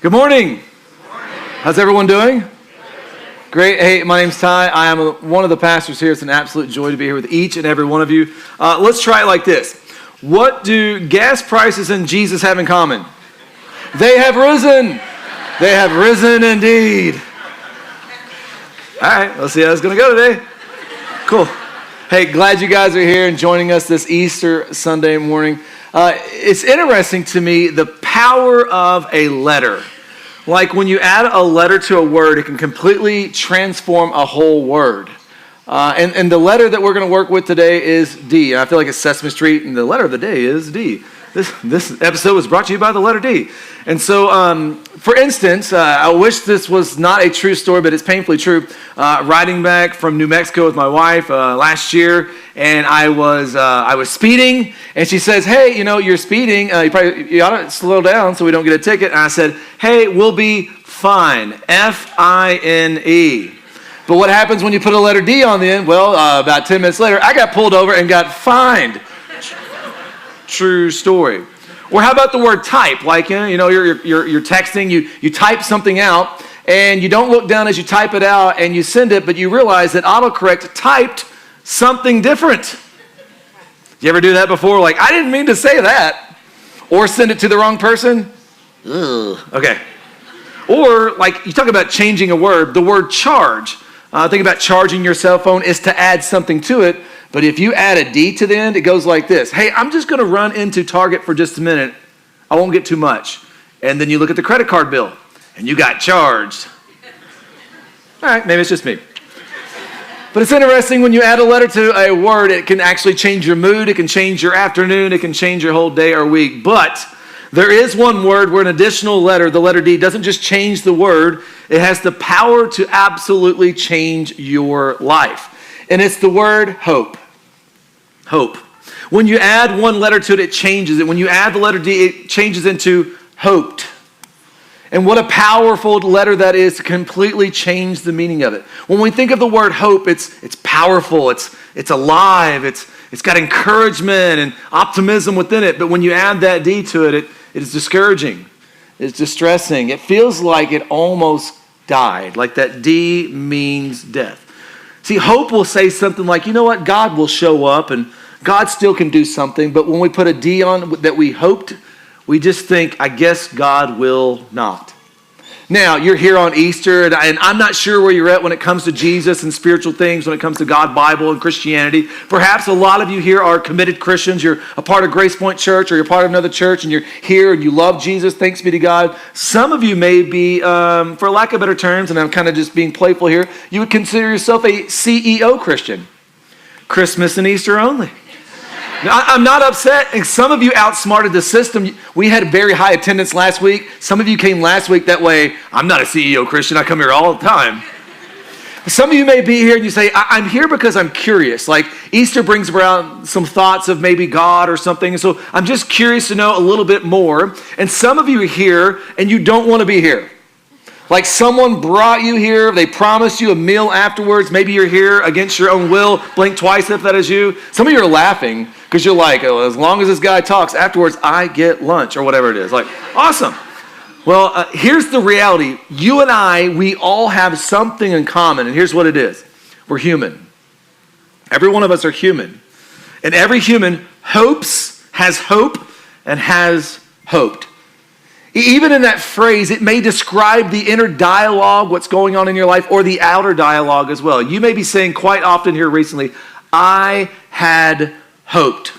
Good morning. How's everyone doing? Great. Hey, my name's Ty. I am one of the pastors here. It's an absolute joy to be here with each and every one of you. Let's try it like this. What do gas prices and Jesus have in common? They have risen. They have risen indeed. All right, let's see how it's going to go today. Cool. Hey, glad you guys are here and joining us this Easter Sunday morning. It's interesting to me, the power of a letter. Like when you add a letter to a word, it can completely transform a whole word. And the letter that we're going to work with today is D. And I feel like it's Sesame Street, and the letter of the day is D. This episode was brought to you by the letter D. And so, for instance, I wish this was not a true story, but it's painfully true. Riding back from New Mexico with my wife last year, and I was speeding, and she says, "Hey, you're speeding. You ought to slow down so we don't get a ticket." And I said, "Hey, we'll be fine. F-I-N-E." But what happens when you put a letter D on the end? Well, about 10 minutes later, I got pulled over and got fined. True story. Or how about the word type? Like, you're texting, you type something out, and you don't look down as you type it out, and you send it, but you realize that autocorrect typed something different. You ever do that before? Like, I didn't mean to say that. Or send it to the wrong person? Ugh. Okay. Or, like, you talk about changing a word, the word charge. Think about charging your cell phone is to add something to it. But if you add a D to the end, it goes like this. Hey, I'm just going to run into Target for just a minute. I won't get too much. And then you look at the credit card bill, and you got charged. All right, maybe it's just me. But it's interesting when you add a letter to a word, it can actually change your mood. It can change your afternoon. It can change your whole day or week. But there is one word where an additional letter, the letter D, doesn't just change the word. It has the power to absolutely change your life. And it's the word hope. Hope. When you add one letter to it, it changes it. When you add the letter D, it changes into hoped. And what a powerful letter that is to completely change the meaning of it. When we think of the word hope, it's powerful, it's alive, it's got encouragement and optimism within it. But when you add that D to it, it is discouraging. It's distressing. It feels like it almost died, like that D means death. See, hope will say something like, you know what, God will show up and God still can do something. But when we put a D on that we hoped, we just think, I guess God will not. Now, you're here on Easter, and I'm not sure where you're at when it comes to Jesus and spiritual things, when it comes to God, Bible, and Christianity. Perhaps a lot of you here are committed Christians. You're a part of Grace Point Church, or you're part of another church, and you're here and you love Jesus. Thanks be to God. Some of you may be, for lack of better terms, and I'm kind of just being playful here, you would consider yourself a CEO Christian. Christmas and Easter only. Now, I'm not upset, and some of you outsmarted the system. We had very high attendance last week. Some of you came last week. That way, I'm not a CEO Christian. I come here all the time. Some of you may be here and you say, I'm here because I'm curious. Like Easter brings around some thoughts of maybe God or something. So I'm just curious to know a little bit more. And some of you are here and you don't want to be here. Like someone brought you here, they promised you a meal afterwards. Maybe you're here against your own will. Blink twice if that is you. Some of you are laughing because you're like, oh, as long as this guy talks, afterwards I get lunch or whatever it is. Like, awesome. Well, here's the reality. You and I, we all have something in common, and here's what it is. We're human. Every one of us are human. And every human hopes, has hope, and has hoped. Even in that phrase, it may describe the inner dialogue, what's going on in your life, or the outer dialogue as well. You may be saying quite often here recently, I had hoped.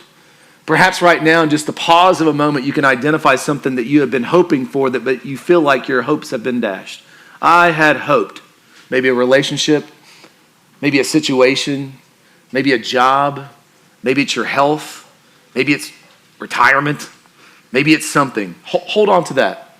Perhaps right now, in just the pause of a moment, you can identify something that you have been hoping for, but you feel like your hopes have been dashed. I had hoped. Maybe a relationship, maybe a situation, maybe a job, maybe it's your health, maybe it's retirement. Maybe it's something. Hold on to that.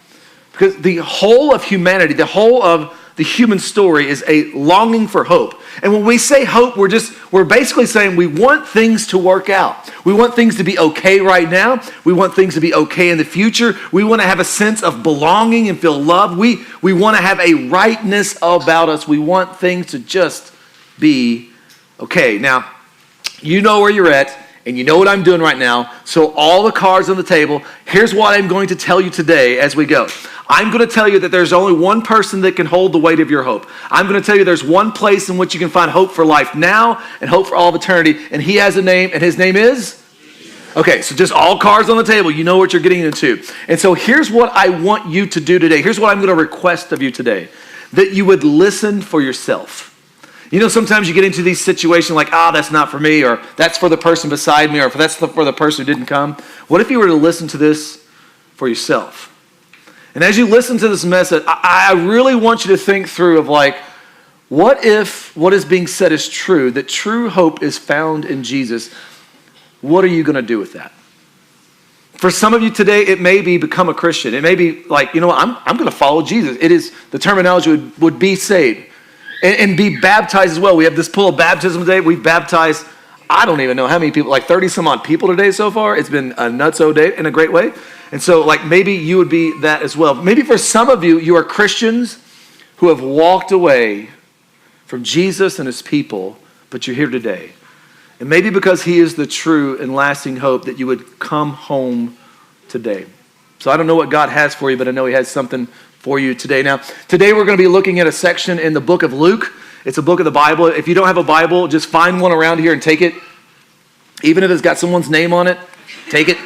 Because the whole of humanity, the whole of the human story is a longing for hope. And when we say hope, we're basically saying we want things to work out. We want things to be okay right now. We want things to be okay in the future. We want to have a sense of belonging and feel loved. We want to have a rightness about us. We want things to just be okay. Now, you know where you're at. And you know what I'm doing right now. So all the cards on the table, here's what I'm going to tell you today as we go. I'm going to tell you that there's only one person that can hold the weight of your hope. I'm going to tell you there's one place in which you can find hope for life now and hope for all of eternity. And he has a name, and his name is? Okay, so just all cards on the table. You know what you're getting into. And so here's what I want you to do today. Here's what I'm going to request of you today. That you would listen for yourself. You know, sometimes you get into these situations like, that's not for me, or that's for the person beside me, or that's for the person who didn't come. What if you were to listen to this for yourself? And as you listen to this message, I really want you to think through of like, what if what is being said is true, that true hope is found in Jesus? What are you going to do with that? For some of you today, it may be become a Christian. It may be like, you know what, I'm going to follow Jesus. It is, the terminology would be saved. And be baptized as well. We have this pool of baptism today. We've baptized, I don't even know how many people, like 30 some odd people today so far. It's been a nutso day in a great way. And so like maybe you would be that as well. Maybe for some of you, you are Christians who have walked away from Jesus and his people, but you're here today. And maybe because he is the true and lasting hope that you would come home today. So I don't know what God has for you, but I know he has something for you today. Now, today we're going to be looking at a section in the book of Luke. It's a book of the Bible. If you don't have a Bible, just find one around here and take it. Even if it's got someone's name on it, take it.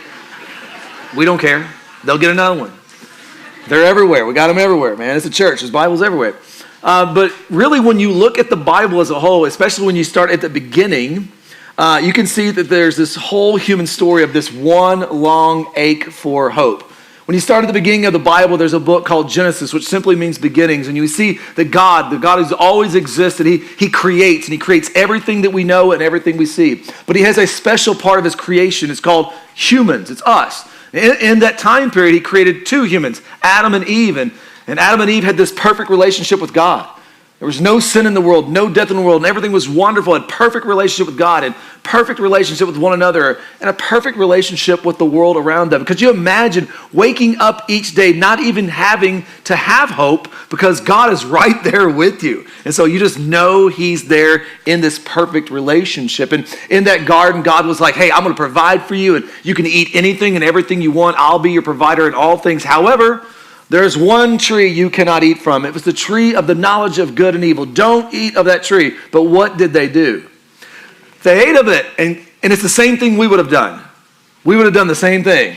We don't care. They'll get another one. They're everywhere. We got them everywhere, man. It's a church. There's Bibles everywhere. But really, when you look at the Bible as a whole, especially when you start at the beginning, you can see that there's this whole human story of this one long ache for hope. When you start at the beginning of the Bible, there's a book called Genesis, which simply means beginnings. And you see that God who's always existed, he creates, and he creates everything that we know and everything we see. But he has a special part of his creation. It's called humans. It's us. In that time period, he created two humans, Adam and Eve. And Adam and Eve had this perfect relationship with God. There was no sin in the world, no death in the world, and everything was wonderful. Had perfect relationship with God, and perfect relationship with one another, and a perfect relationship with the world around them. Could you imagine waking up each day not even having to have hope because God is right there with you? And so you just know he's there in this perfect relationship. And in that garden, God was like, hey, I'm going to provide for you, and you can eat anything and everything you want. I'll be your provider in all things. However, there's one tree you cannot eat from. It was the tree of the knowledge of good and evil. Don't eat of that tree. But what did they do? They ate of it. And it's the same thing we would have done. We would have done the same thing.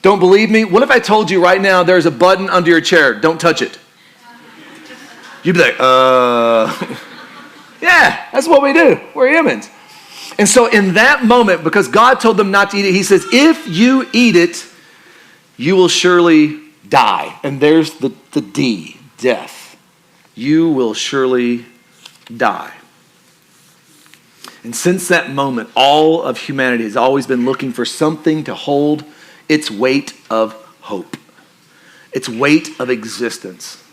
Don't believe me? What if I told you right now there's a button under your chair? Don't touch it. You'd be like, yeah, that's what we do. We're humans. And so in that moment, because God told them not to eat it, he says, if you eat it, you will surely die. And there's the D, death. You will surely die. And since that moment, all of humanity has always been looking for something to hold its weight of hope, its weight of existence,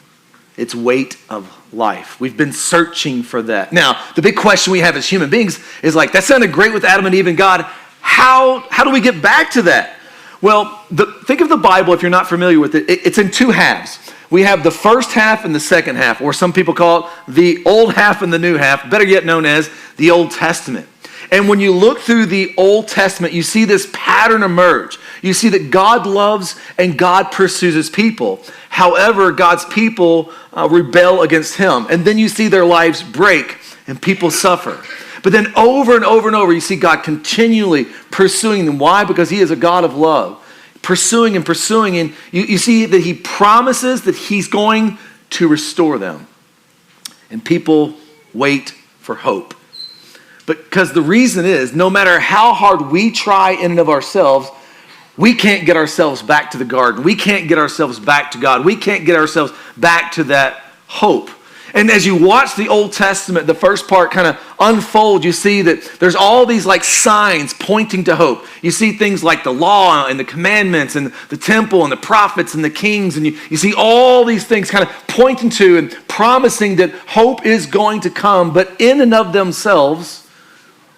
its weight of life. We've been searching for that. Now, the big question we have as human beings is like, that sounded great with Adam and Eve and God. How do we get back to that? Well, think of the Bible, if you're not familiar with it, it's in two halves. We have the first half and the second half, or some people call it the old half and the new half, better yet known as the Old Testament. And when you look through the Old Testament, you see this pattern emerge. You see that God loves and God pursues his people. However, God's people rebel against him. And then you see their lives break and people suffer. But then over and over and over, you see God continually pursuing them. Why? Because he is a God of love. Pursuing and pursuing. And you see that he promises that he's going to restore them. And people wait for hope. But because the reason is, no matter how hard we try in and of ourselves, we can't get ourselves back to the garden. We can't get ourselves back to God. We can't get ourselves back to that hope. And as you watch the Old Testament, the first part kind of unfold, you see that there's all these like signs pointing to hope. You see things like the law and the commandments and the temple and the prophets and the kings. And you see all these things kind of pointing to and promising that hope is going to come. But in and of themselves,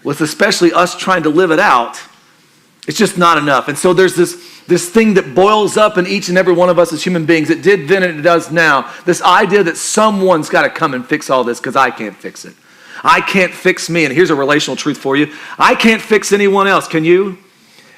with especially us trying to live it out, it's just not enough. And so there's this thing that boils up in each and every one of us as human beings. It did then and it does now. This idea that someone's got to come and fix all this because I can't fix it. I can't fix me. And here's a relational truth for you. I can't fix anyone else. Can you?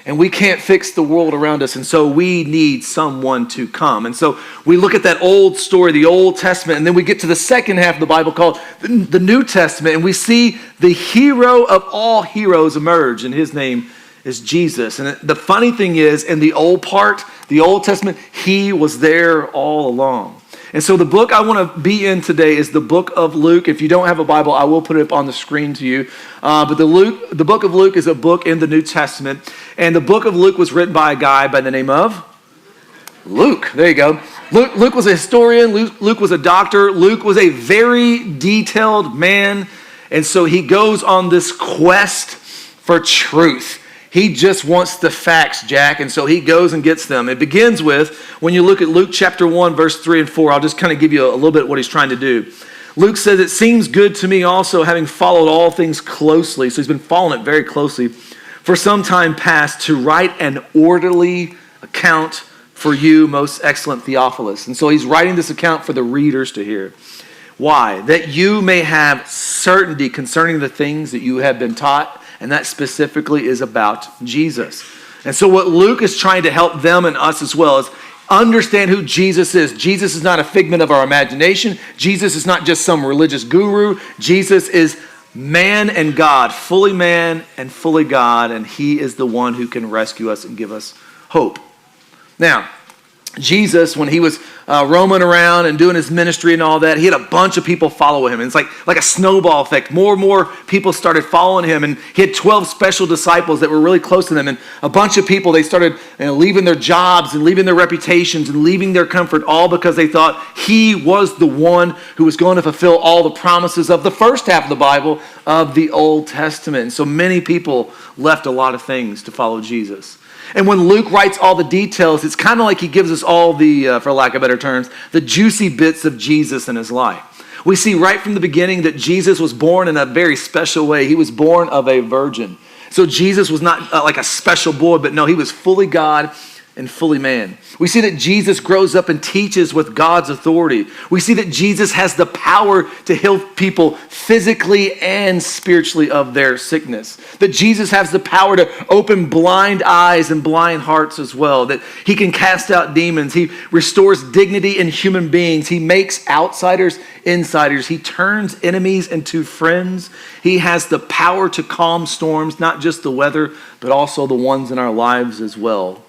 And we can't fix the world around us. And so we need someone to come. And so we look at that old story, the Old Testament, and then we get to the second half of the Bible called the New Testament. And we see the hero of all heroes emerge. And his name is Jesus. And the funny thing is, in the old part, the Old Testament, he was there all along. And so the book I want to be in today is the book of Luke. If you don't have a Bible, I will put it up on the screen to you. But the book of Luke is a book in the New Testament. And the book of Luke was written by a guy by the name of Luke. There you go. Luke was a historian. Luke was a doctor. Luke was a very detailed man. And so he goes on this quest for truth. He just wants the facts, Jack, and so he goes and gets them. It begins with, when you look at Luke chapter 1, verse 3 and 4, I'll just kind of give you a little bit of what he's trying to do. Luke says, "It seems good to me also, having followed all things closely," so he's been following it very closely, "for some time past, to write an orderly account for you, most excellent Theophilus." And so he's writing this account for the readers to hear. Why? "That you may have certainty concerning the things that you have been taught," and that specifically is about Jesus. And so what Luke is trying to help them and us as well is understand who Jesus is. Jesus is not a figment of our imagination. Jesus is not just some religious guru. Jesus is man and God, fully man and fully God, and he is the one who can rescue us and give us hope. Now, Jesus, when he was roaming around and doing his ministry and all that, he had a bunch of people follow him. And it's like a snowball effect. More and more people started following him. And he had 12 special disciples that were really close to them. And a bunch of people, they started leaving their jobs and leaving their reputations and leaving their comfort, all because they thought he was the one who was going to fulfill all the promises of the first half of the Bible of the Old Testament. And so many people left a lot of things to follow Jesus. And when Luke writes all the details, it's kind of like he gives us all the, for lack of better terms, the juicy bits of Jesus in his life. We see right from the beginning that Jesus was born in a very special way. He was born of a virgin. So Jesus was not like a special boy, but no, he was fully God and fully man. We see that Jesus grows up and teaches with God's authority. We see that Jesus has the power to heal people physically and spiritually of their sickness. That Jesus has the power to open blind eyes and blind hearts as well. That he can cast out demons. He restores dignity in human beings. He makes outsiders insiders. He turns enemies into friends. He has the power to calm storms, not just the weather, but also the ones in our lives as well.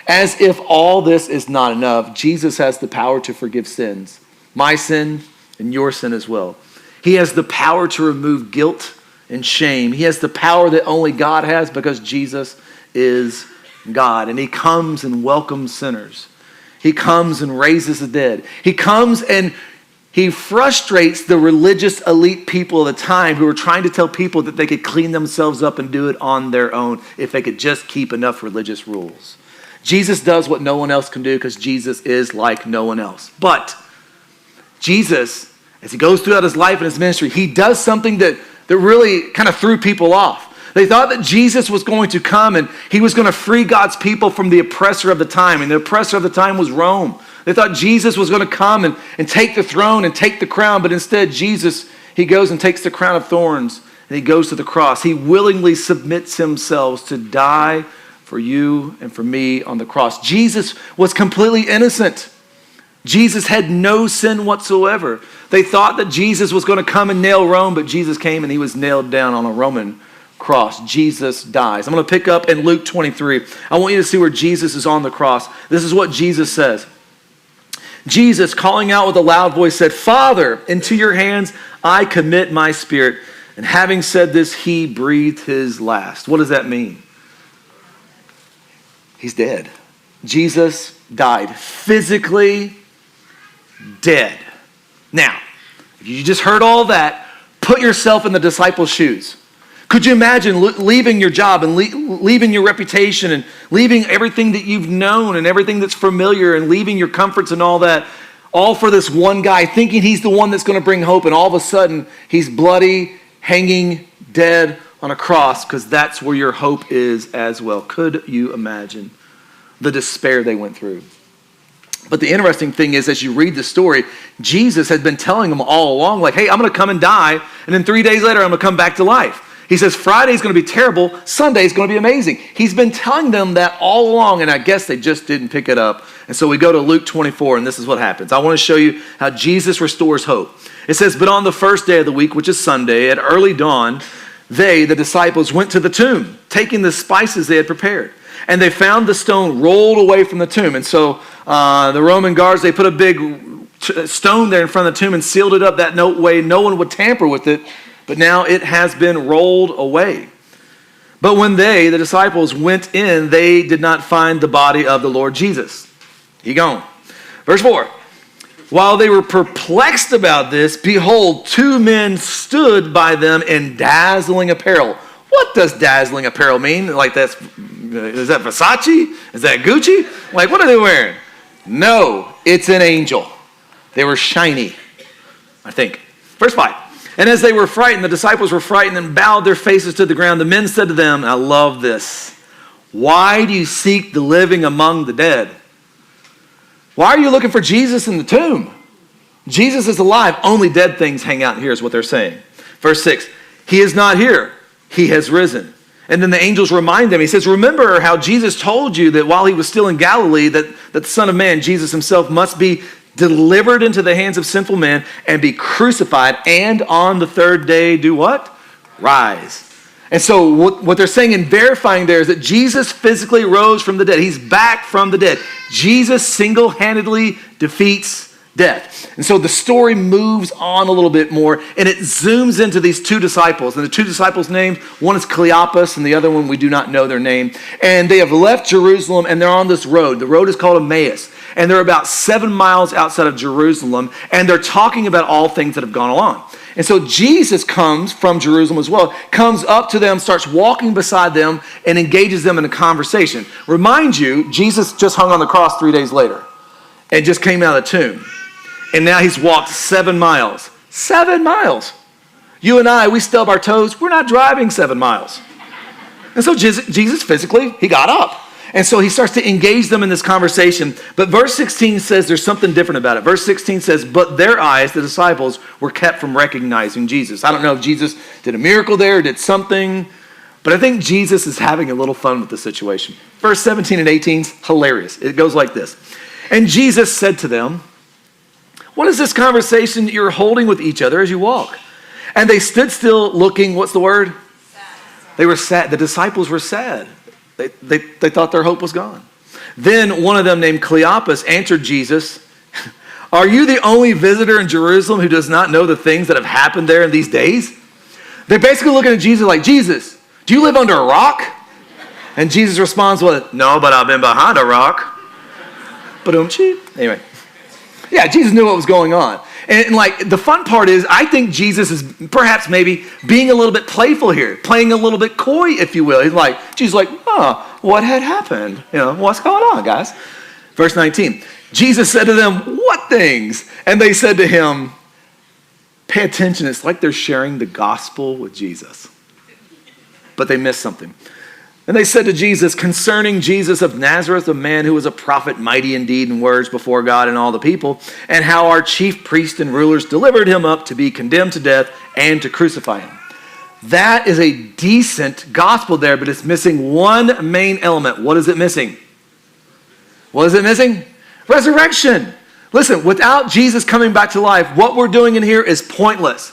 As if all this is not enough, Jesus has the power to forgive sins, my sin and your sin as well. He has the power to remove guilt and shame. He has the power that only God has because Jesus is God. And he comes and welcomes sinners. He comes and raises the dead. He comes and he frustrates the religious elite people of the time who were trying to tell people that they could clean themselves up and do it on their own if they could just keep enough religious rules. Jesus does what no one else can do because Jesus is like no one else. But Jesus, as he goes throughout his life and his ministry, he does something that really kind of threw people off. They thought that Jesus was going to come and he was going to free God's people from the oppressor of the time. And the oppressor of the time was Rome. They thought Jesus was going to come and take the throne and take the crown. But instead, Jesus, he goes and takes the crown of thorns and he goes to the cross. He willingly submits himself to die for you and for me on the cross. Jesus was completely innocent. Jesus had no sin whatsoever. They thought that Jesus was going to come and nail Rome, but Jesus came and he was nailed down on a Roman cross. Jesus dies. I'm going to pick up in Luke 23. I want you to see where Jesus is on the cross. This is what Jesus says. Jesus, calling out with a loud voice, said, "Father, into your hands I commit my spirit." And having said this, he breathed his last. What does that mean? He's dead. Jesus died, physically dead. Now, if you just heard all that, put yourself in the disciples' shoes. Could you imagine leaving your job and leaving your reputation and leaving everything that you've known and everything that's familiar and leaving your comforts and all that, all for this one guy, thinking he's the one that's going to bring hope, and all of a sudden he's bloody, hanging, dead on a cross, because that's where your hope is as well. Could you imagine the despair they went through? But the interesting thing is, as you read the story, Jesus had been telling them all along, like, hey, I'm going to come and die, and then 3 days later, I'm going to come back to life. He says Friday's going to be terrible, Sunday's going to be amazing. He's been telling them that all along, and I guess they just didn't pick it up. And so we go to Luke 24, and this is what happens. I want to show you how Jesus restores hope. It says, but on the first day of the week, which is Sunday, at early dawn, they, the disciples, went to the tomb, taking the spices they had prepared. And they found the stone rolled away from the tomb. And so the Roman guards, they put a big stone there in front of the tomb and sealed it up. That way no one would tamper with it. But now it has been rolled away. But when they, the disciples, went in, they did not find the body of the Lord Jesus. He gone. Verse 4. While they were perplexed about this, behold, 2 men stood by them in dazzling apparel. What does dazzling apparel mean? Like is that Versace? Is that Gucci? Like, what are they wearing? No, it's an angel. They were shiny, I think. Verse 5. And as they were frightened, the disciples were frightened and bowed their faces to the ground. The men said to them, I love this, why do you seek the living among the dead? Why are you looking for Jesus in the tomb? Jesus is alive. Only dead things hang out here is what they're saying. Verse 6. He is not here. He has risen. And then the angels remind them. He says, remember how Jesus told you that while he was still in Galilee, that the Son of Man, Jesus himself, must be delivered into the hands of sinful men and be crucified, and on the third day do what? Rise. And so what they're saying and verifying there is that Jesus physically rose from the dead. He's back from the dead. Jesus single-handedly defeats death. And so the story moves on a little bit more, and it zooms into these 2 disciples. And the 2 disciples' names, one is Cleopas, and the other one we do not know their name. And they have left Jerusalem, and they're on this road. The road is called Emmaus. And they're about 7 miles outside of Jerusalem, and they're talking about all things that have gone along. And so Jesus comes from Jerusalem as well, comes up to them, starts walking beside them, and engages them in a conversation. Remind you, Jesus just hung on the cross 3 days later and just came out of the tomb. And now he's walked 7 miles. 7 miles. You and I, we stub our toes. We're not driving 7 miles. And so Jesus physically, he got up. And so he starts to engage them in this conversation. But verse 16 says there's something different about it. Verse 16 says, but their eyes, the disciples, were kept from recognizing Jesus. I don't know if Jesus did a miracle there or did something, but I think Jesus is having a little fun with the situation. Verse 17 and 18 is hilarious. It goes like this. And Jesus said to them, what is this conversation that you're holding with each other as you walk? And they stood still looking, what's the word? Sad. They were sad. The disciples were sad. They thought their hope was gone. Then one of them named Cleopas answered Jesus, are you the only visitor in Jerusalem who does not know the things that have happened there in these days? They're basically looking at Jesus like, Jesus, do you live under a rock? And Jesus responds with, no, but I've been behind a rock. Anyway. Yeah, Jesus knew what was going on. And like the fun part is, I think Jesus is perhaps maybe being a little bit playful here, playing a little bit coy, if you will. He's like, Jesus like, what had happened? What's going on, guys? Verse 19, Jesus said to them, what things? And they said to him, pay attention. It's like they're sharing the gospel with Jesus. But they missed something. And they said to Jesus, concerning Jesus of Nazareth, a man who was a prophet, mighty in deed and words before God and all the people, and how our chief priests and rulers delivered him up to be condemned to death and to crucify him. That is a decent gospel there, but it's missing one main element. What is it missing? What is it missing? Resurrection. Listen, without Jesus coming back to life, what we're doing in here is pointless.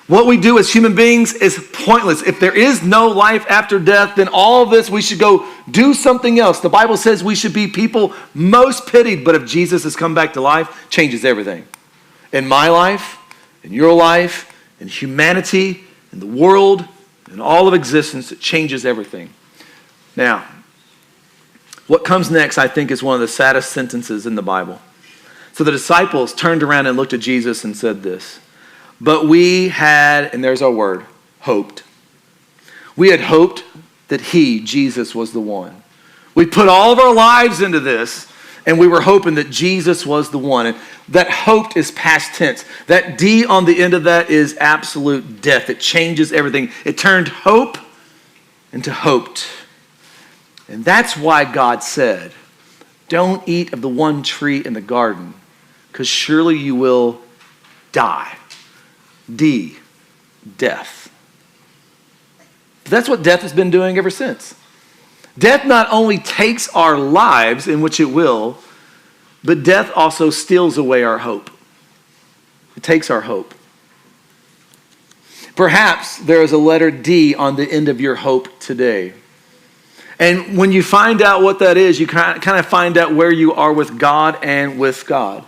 What we do as human beings is pointless. If there is no life after death, then all of this, we should go do something else. The Bible says we should be people most pitied, but if Jesus has come back to life, changes everything. In my life, in your life, in humanity, in the world, in all of existence, it changes everything. Now, what comes next, I think, is one of the saddest sentences in the Bible. So the disciples turned around and looked at Jesus and said this, but we had, and there's our word, hoped. We had hoped that he, Jesus, was the one. We put all of our lives into this, and we were hoping that Jesus was the one. And that hoped is past tense. That D on the end of that is absolute death. It changes everything. It turned hope into hoped. And that's why God said, don't eat of the one tree in the garden, because surely you will die. D, death. But that's what death has been doing ever since. Death not only takes our lives, in which it will, but death also steals away our hope. It takes our hope. Perhaps there is a letter D on the end of your hope today. And when you find out what that is, you kind of find out where you are with God and with God.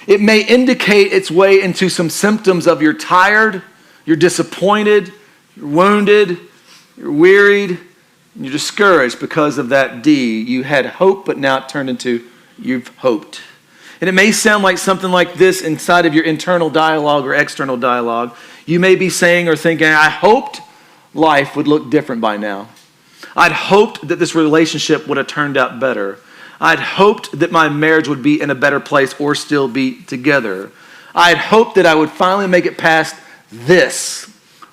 It may indicate its way into some symptoms of you're tired, you're disappointed, you're wounded, you're wearied, and you're discouraged because of that D. You had hope, but now it turned into you've hoped. And it may sound like something like this inside of your internal dialogue or external dialogue. You may be saying or thinking, I hoped life would look different by now. I'd hoped that this relationship would have turned out better. I'd hoped that my marriage would be in a better place or still be together. I'd hoped that I would finally make it past this,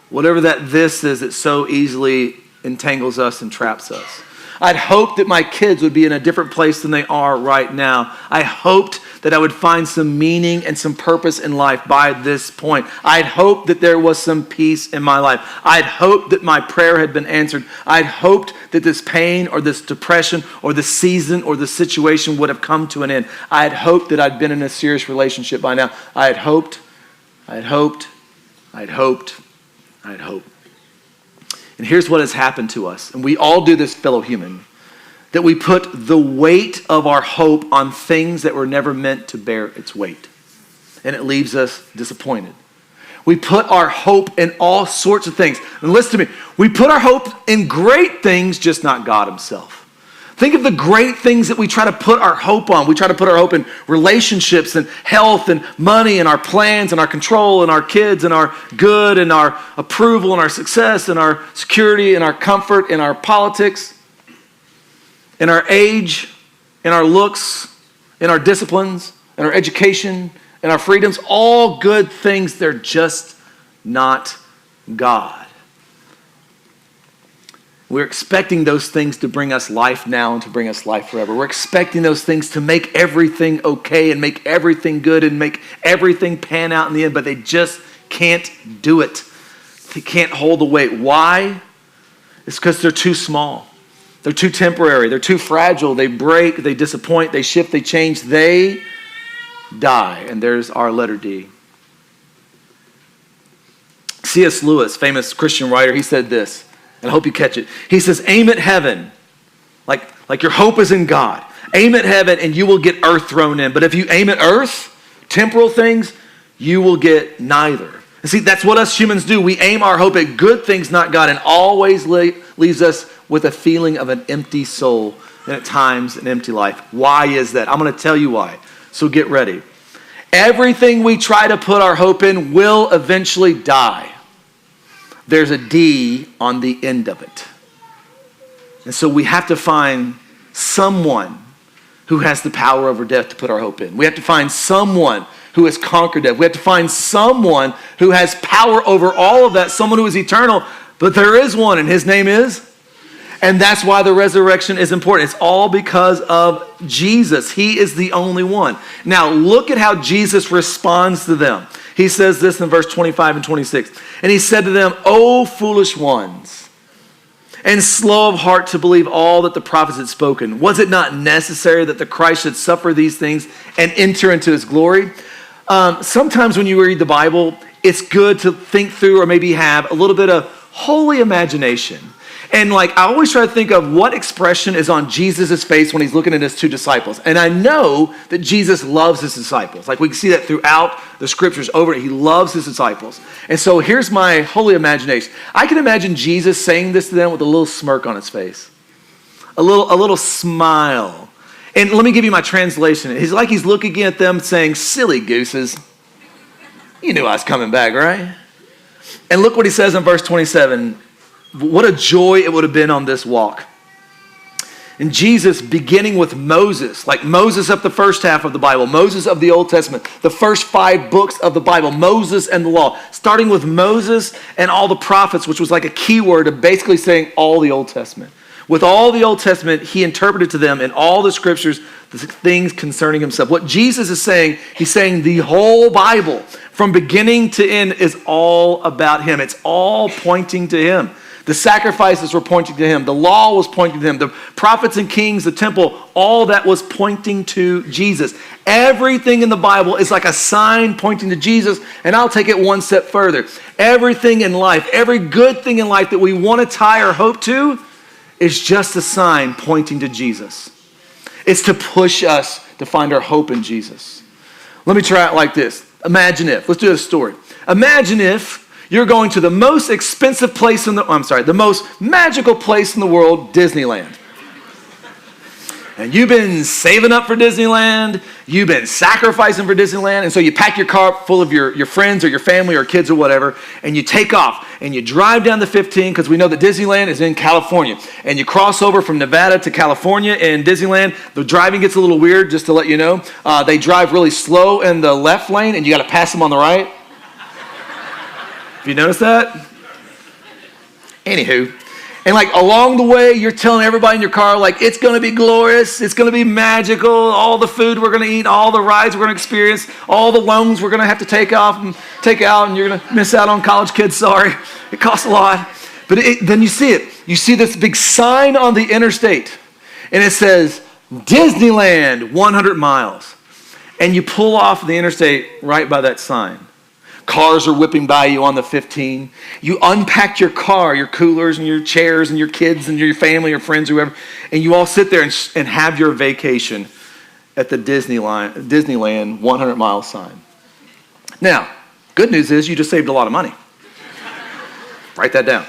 whatever that this is that so easily entangles us and traps us. I'd hoped that my kids would be in a different place than they are right now. I hoped that I would find some meaning and some purpose in life by this point. I'd hoped that there was some peace in my life. I'd hoped that my prayer had been answered. I'd hoped that this pain or this depression or the season or the situation would have come to an end. I had hoped that I'd been in a serious relationship by now. I had hoped, I'd hoped, I'd hoped, I'd hoped. And here's what has happened to us, and we all do this, fellow human, that we put the weight of our hope on things that were never meant to bear its weight. And it leaves us disappointed. We put our hope in all sorts of things. And listen to me, we put our hope in great things, just not God himself. Think of the great things that we try to put our hope on. We try to put our hope in relationships and health and money and our plans and our control and our kids and our good and our approval and our success and our security and our comfort and our politics, in our age, in our looks, in our disciplines, in our education, in our freedoms. All good things, they're just not God. We're expecting those things to bring us life now and to bring us life forever. We're expecting those things to make everything okay and make everything good and make everything pan out in the end, but they just can't do it. They can't hold the weight. Why? It's because they're too small. They're too temporary. They're too fragile. They break, they disappoint, they shift, they change, they die. And there's our letter D. C.S. Lewis, famous Christian writer, he said this. And I hope you catch it. He says, aim at heaven, like your hope is in God. Aim at heaven and you will get earth thrown in. But if you aim at earth, temporal things, you will get neither. And see, that's what us humans do. We aim our hope at good things, not God, and always leaves us with a feeling of an empty soul and at times an empty life. Why is that? I'm going to tell you why. So get ready. Everything we try to put our hope in will eventually die. There's a D on the end of it. And so we have to find someone who has the power over death to put our hope in. We have to find someone who has conquered death. We have to find someone who has power over all of that, someone who is eternal. But there is one, and his name is? And that's why the resurrection is important. It's all because of Jesus. He is the only one. Now, look at how Jesus responds to them. He says this in verse 25 and 26. And he said to them, O foolish ones, and slow of heart to believe all that the prophets had spoken. Was it not necessary that the Christ should suffer these things and enter into his glory? Sometimes when you read the Bible, it's good to think through or maybe have a little bit of holy imagination. And I always try to think of what expression is on Jesus' face when he's looking at his two disciples. And I know that Jesus loves his disciples. We can see that throughout the scriptures over it. He loves his disciples. And so here's my holy imagination. I can imagine Jesus saying this to them with a little smirk on his face. A little smile. And let me give you my translation. He's looking at them saying, silly gooses. You knew I was coming back, right? And look what he says in verse 27. What a joy it would have been on this walk. And Jesus, beginning with Moses, like Moses of the first half of the Bible, Moses of the Old Testament, the first 5 books of the Bible, Moses and the law, starting with Moses and all the prophets, which was like a key word of basically saying all the Old Testament. With all the Old Testament, he interpreted to them in all the scriptures the things concerning himself. What Jesus is saying, he's saying the whole Bible from beginning to end is all about him. It's all pointing to him. The sacrifices were pointing to him. The law was pointing to him. The prophets and kings, the temple, all that was pointing to Jesus. Everything in the Bible is like a sign pointing to Jesus, and I'll take it one step further. Everything in life, every good thing in life that we want to tie our hope to is just a sign pointing to Jesus. It's to push us to find our hope in Jesus. Let me try it like this. Imagine if, let's do a story. Imagine if you're going to the most expensive place the most magical place in the world, Disneyland. And you've been saving up for Disneyland, you've been sacrificing for Disneyland, and so you pack your car full of your friends or your family or kids or whatever, and you take off, and you drive down the 15, because we know that Disneyland is in California, and you cross over from Nevada to California in Disneyland. The driving gets a little weird, just to let you know. They drive really slow in the left lane, and you got to pass them on the right. Have you noticed that? Anywho, and like along the way, you're telling everybody in your car, like, it's going to be glorious, it's going to be magical, all the food we're going to eat, all the rides we're going to experience, all the loans we're going to have to take out, and you're going to miss out on college kids, sorry. It costs a lot. But then you see it. You see this big sign on the interstate, and it says, Disneyland, 100 miles. And you pull off the interstate right by that sign. Cars are whipping by you on the 15. You unpack your car, your coolers and your chairs and your kids and your family or friends or whoever, and you all sit there and have your vacation at the Disneyland 100-mile sign. Now, good news is you just saved a lot of money. Write that down.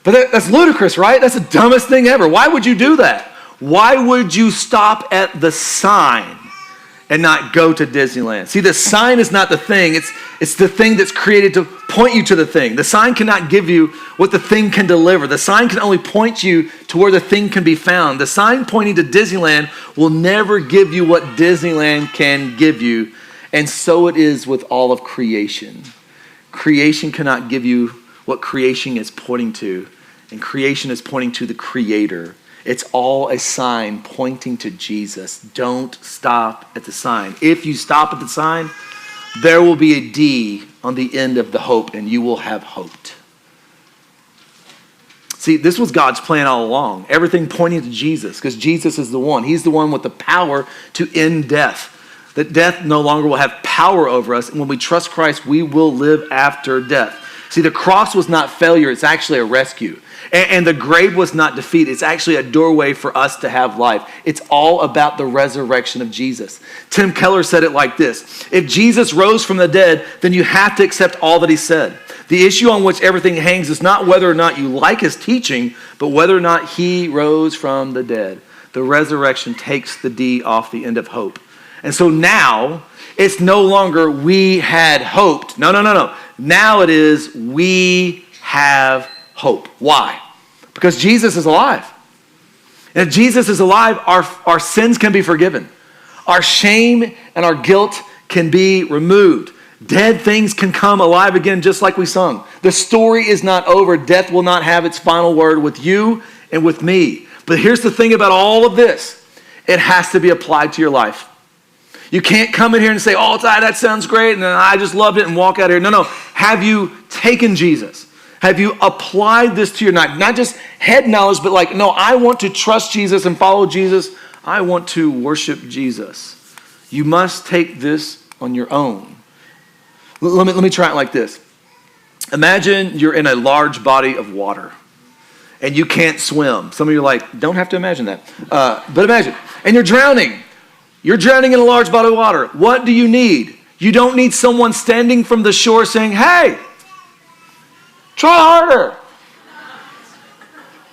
But that's ludicrous, right? That's the dumbest thing ever. Why would you do that? Why would you stop at the sign and not go to Disneyland? See, the sign is not the thing. It's the thing that's created to point you to the thing. The sign cannot give you what the thing can deliver. The sign can only point you to where the thing can be found. The sign pointing to Disneyland will never give you what Disneyland can give you. And so it is with all of creation. Creation cannot give you what creation is pointing to. And creation is pointing to the Creator. It's all a sign pointing to Jesus. Don't stop at the sign. If you stop at the sign, there will be a D on the end of the hope, and you will have hoped. See, this was God's plan all along. Everything pointing to Jesus, because Jesus is the one. He's the one with the power to end death. That death no longer will have power over us. And when we trust Christ, we will live after death. See, the cross was not failure. It's actually a rescue. And the grave was not defeat. It's actually a doorway for us to have life. It's all about the resurrection of Jesus. Tim Keller said it like this: if Jesus rose from the dead, then you have to accept all that he said. The issue on which everything hangs is not whether or not you like his teaching, but whether or not he rose from the dead. The resurrection takes the D off the end of hope. And so now, it's no longer we had hoped. No. Now it is we have hope. Why? Because Jesus is alive. And if Jesus is alive, our sins can be forgiven. Our shame and our guilt can be removed. Dead things can come alive again, just like we sung. The story is not over. Death will not have its final word with you and with me. But here's the thing about all of this. It has to be applied to your life. You can't come in here and say, oh, that sounds great, and I just loved it, and walk out here. No. Have you taken Jesus? Have you applied this to your life? Not just head knowledge, but like, no, I want to trust Jesus and follow Jesus. I want to worship Jesus. You must take this on your own. Let me try it like this. Imagine you're in a large body of water and you can't swim. Some of you are like, don't have to imagine that. But imagine. And you're drowning. You're drowning in a large body of water. What do you need? You don't need someone standing from the shore saying, hey, try harder.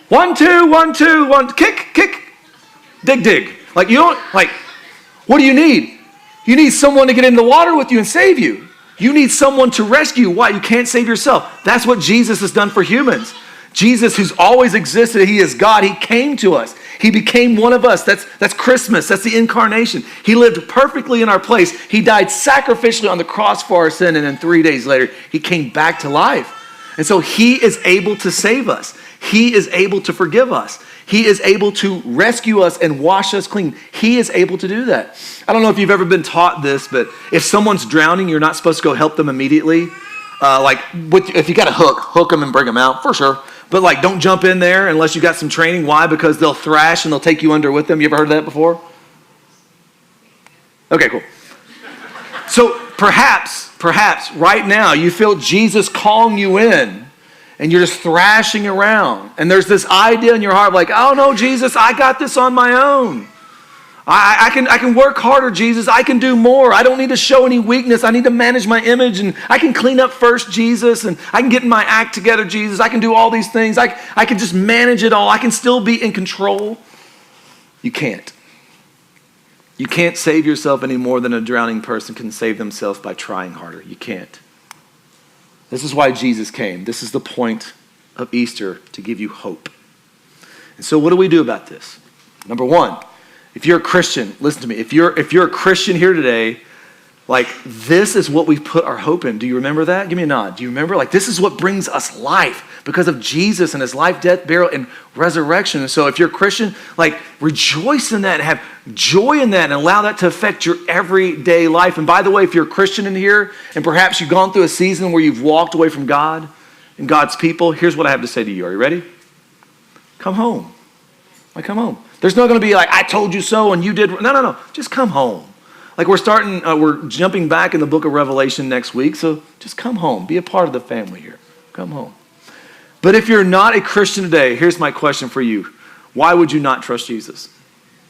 1, 2, 1, 2, 1, kick, dig. Like you don't, like, what do you need? You need someone to get in the water with you and save you. You need someone to rescue you. Why? You can't save yourself. That's what Jesus has done for humans. Jesus, who's always existed, he is God. He came to us. He became one of us. That's Christmas. That's the incarnation. He lived perfectly in our place. He died sacrificially on the cross for our sin, and then 3 days later, he came back to life. And so he is able to save us. He is able to forgive us. He is able to rescue us and wash us clean. He is able to do that. I don't know if you've ever been taught this, but if someone's drowning, you're not supposed to go help them immediately. If you got a hook them and bring them out, for sure. But don't jump in there unless you got some training. Why? Because they'll thrash and they'll take you under with them. You ever heard of that before? Okay, cool. So perhaps right now you feel Jesus calling you in and you're just thrashing around. And there's this idea in your heart oh no, Jesus, I got this on my own. I can work harder, Jesus. I can do more. I don't need to show any weakness. I need to manage my image, and I can clean up first, Jesus, and I can get my act together, Jesus. I can do all these things. I can just manage it all. I can still be in control. You can't. You can't save yourself any more than a drowning person can save themselves by trying harder. You can't. This is why Jesus came. This is the point of Easter, to give you hope. And so what do we do about this? Number one, if you're a Christian, listen to me. If you're a Christian here today, this is what we've put our hope in. Do you remember that? Give me a nod. Do you remember? This is what brings us life because of Jesus and his life, death, burial, and resurrection. And so if you're a Christian, rejoice in that and have joy in that and allow that to affect your everyday life. And by the way, if you're a Christian in here and perhaps you've gone through a season where you've walked away from God and God's people, here's what I have to say to you. Are you ready? Come home. Come home. There's not going to be I told you so and you did. No. Just come home. We're jumping back in the book of Revelation next week. So just come home. Be a part of the family here. Come home. But if you're not a Christian today, here's my question for you. Why would you not trust Jesus?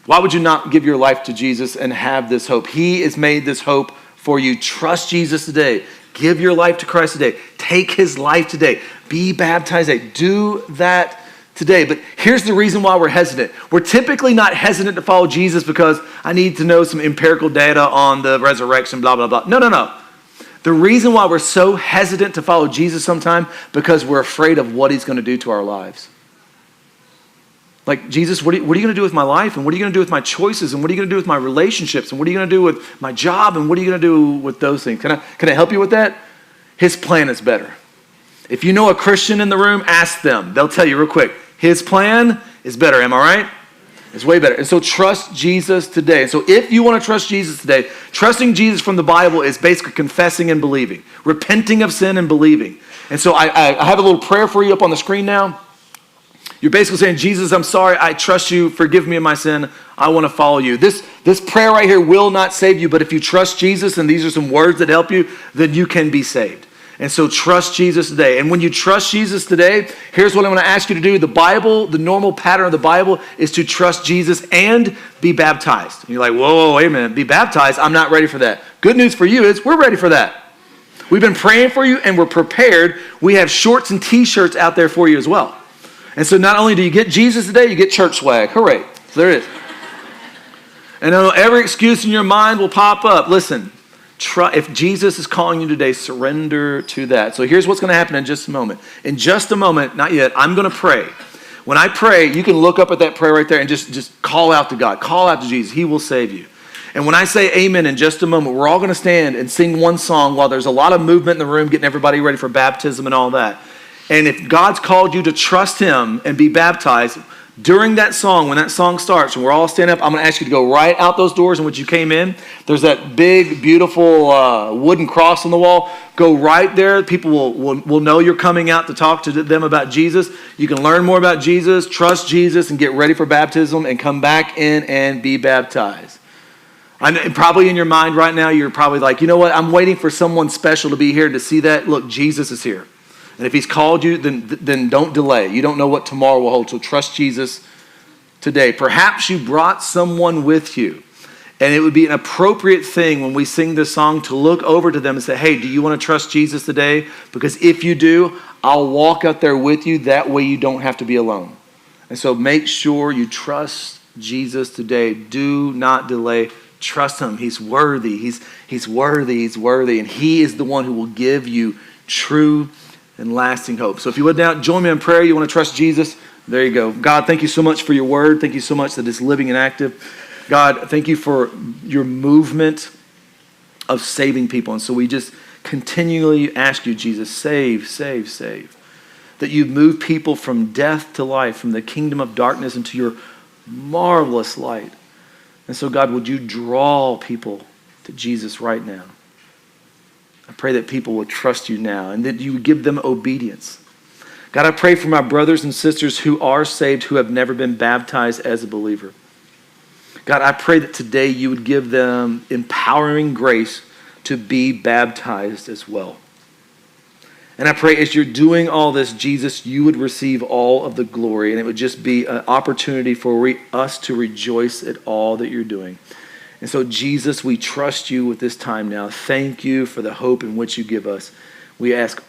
Why would you not give your life to Jesus and have this hope? He has made this hope for you. Trust Jesus today. Give your life to Christ today. Take his life today. Be baptized today. Do that today. But here's the reason why we're hesitant. We're typically not hesitant to follow Jesus because I need to know some empirical data on the resurrection, blah, blah, blah. No. The reason why we're so hesitant to follow Jesus sometimes because we're afraid of what he's going to do to our lives. Jesus, what are you going to do with my life? And what are you going to do with my choices? And what are you going to do with my relationships? And what are you going to do with my job? And what are you going to do with those things? Can I help you with that? His plan is better. If you know a Christian in the room, ask them. They'll tell you real quick. His plan is better. Am I right? It's way better. And so trust Jesus today. And so if you want to trust Jesus today, trusting Jesus from the Bible is basically confessing and believing, repenting of sin and believing. And so I have a little prayer for you up on the screen now. You're basically saying, Jesus, I'm sorry. I trust you. Forgive me of my sin. I want to follow you. This prayer right here will not save you, but if you trust Jesus, and these are some words that help you, then you can be saved. And so trust Jesus today. And when you trust Jesus today, here's what I'm going to ask you to do. The Bible, the normal pattern of the Bible is to trust Jesus and be baptized. And you're like, whoa, wait a minute. Be baptized? I'm not ready for that. Good news for you is we're ready for that. We've been praying for you and we're prepared. We have shorts and t-shirts out there for you as well. And so not only do you get Jesus today, you get church swag. Hooray. So there it is. And I know every excuse in your mind will pop up. Listen. If Jesus is calling you today, surrender to that. So here's what's going to happen in just a moment. In just a moment, not yet, I'm going to pray. When I pray, you can look up at that prayer right there and just call out to God. Call out to Jesus. He will save you. And when I say amen in just a moment, we're all going to stand and sing one song while there's a lot of movement in the room, getting everybody ready for baptism and all that. And if God's called you to trust him and be baptized, during that song, when that song starts, and we're all standing up, I'm going to ask you to go right out those doors in which you came in. There's that big, beautiful wooden cross on the wall. Go right there. People will know you're coming out to talk to them about Jesus. You can learn more about Jesus, trust Jesus, and get ready for baptism, and come back in and be baptized. And probably in your mind right now, you're probably like, you know what? I'm waiting for someone special to be here to see that. Look, Jesus is here. And if he's called you, then don't delay. You don't know what tomorrow will hold, so trust Jesus today. Perhaps you brought someone with you, and it would be an appropriate thing when we sing this song to look over to them and say, hey, do you want to trust Jesus today? Because if you do, I'll walk out there with you. That way you don't have to be alone. And so make sure you trust Jesus today. Do not delay. Trust him. He's worthy. He's worthy. He's worthy. And he is the one who will give you true and lasting hope. So if you would now join me in prayer, you want to trust Jesus, there you go. God, thank you so much for your word. Thank you so much that it's living and active. God, thank you for your movement of saving people. And so we just continually ask you, Jesus, save, save, save. that you've moved people from death to life, from the kingdom of darkness into your marvelous light. And so, God, would you draw people to Jesus right now? I pray that people will trust you now and that you would give them obedience. God, I pray for my brothers and sisters who are saved, who have never been baptized as a believer. God, I pray that today you would give them empowering grace to be baptized as well. And I pray as you're doing all this, Jesus, you would receive all of the glory, and it would just be an opportunity for us to rejoice at all that you're doing. And so, Jesus, we trust you with this time now. Thank you for the hope in which you give us. We ask